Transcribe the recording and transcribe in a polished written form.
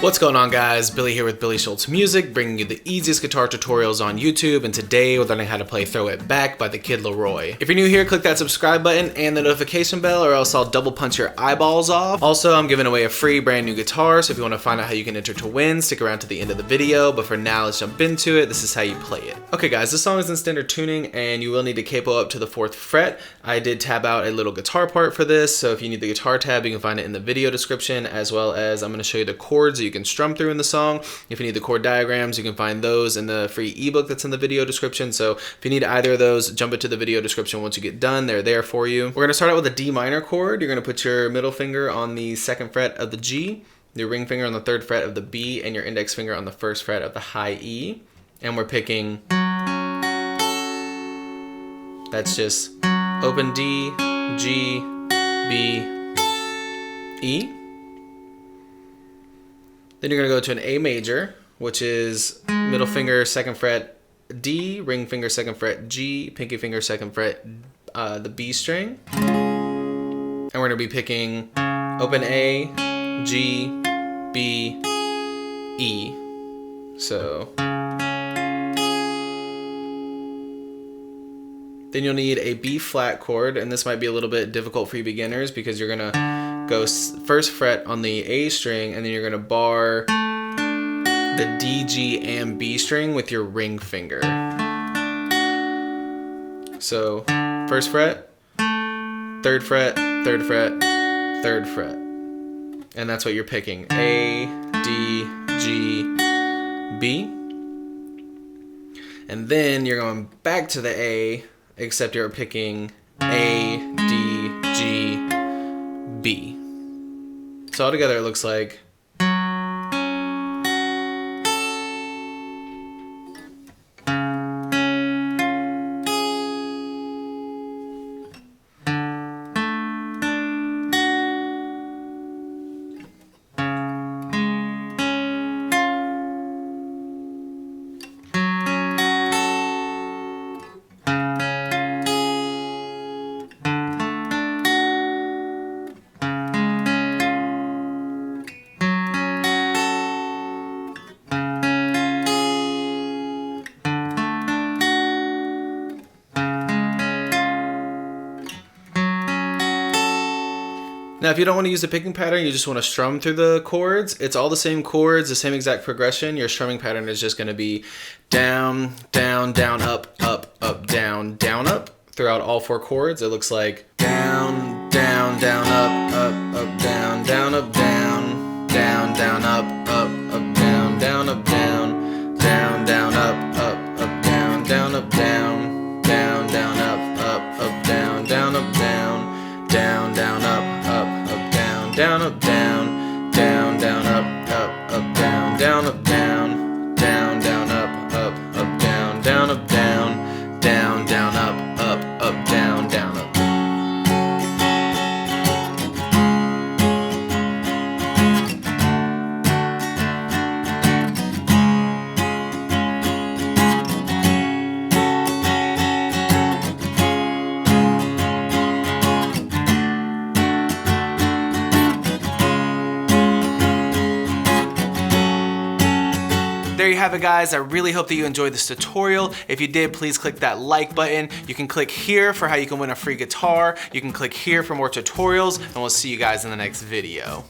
What's going on, guys? Billy here with Billy Schultz Music, bringing you the easiest guitar tutorials on YouTube, and today we're learning how to play Throw It Back by the-kid-laroi. If you're new here, click that subscribe button and the notification bell, or else I'll double punch your eyeballs off. Also, I'm giving away a free brand new guitar, so if you want to find out how you can enter to win, stick around to the end of the video, but for now, let's jump into it. This is how you play it. Okay guys, this song is in standard tuning, and you will need to capo up to the 4th fret. I did tab out a little guitar part for this, so if you need the guitar tab, you can find it in the video description, as well as I'm going to show you the chords that you can strum through in the song. If you need the chord diagrams, you can find those in the free ebook that's in the video description. So if you need either of those, jump into the video description once you get done. They're there for you. We're going to start out with a D minor chord. You're going to put your middle finger on the 2nd fret of the G, your ring finger on the 3rd fret of the B, and your index finger on the 1st fret of the high E. And we're picking, that's just open D, G, B, E. Then you're going to go to an A major, which is middle finger 2nd fret D, ring finger 2nd fret G, pinky finger 2nd fret the B string. And we're going to be picking open A, G, B, E. So then you'll need a B flat chord, and this might be a little bit difficult for you beginners because you're going to go 1st fret on the A string, and then you're going to bar the D, G, and B string with your ring finger. So 1st fret, 3rd fret, 3rd fret, 3rd fret. And that's what you're picking. A, D, G, B. And then you're going back to the A, except you're picking A, D, G, B. So altogether it looks like Now, if you don't want to use the picking pattern, you just want to strum through the chords, it's all the same chords, the same exact progression. Your strumming pattern is just going to be down, down, down, up, up, up, down, down, up throughout all 4 chords. It looks like down, down, down, up, up, up, down, down, up, down, down, down, up, up, up, down, down, up, down, down, down, up, up, up, down, down, up, down, down, down, up, up, up, down, down, up, down, down, down, up, up, up, down, down, up, down, down, down, up, up, up, down, down, up, down, down, down, up, up, up, down, down, up, down, down, down, up, up, up, down, down, up. There you have it, guys. I really hope that you enjoyed this tutorial. If you did, please click that like button. You can click here for how you can win a free guitar. You can click here for more tutorials, and we'll see you guys in the next video.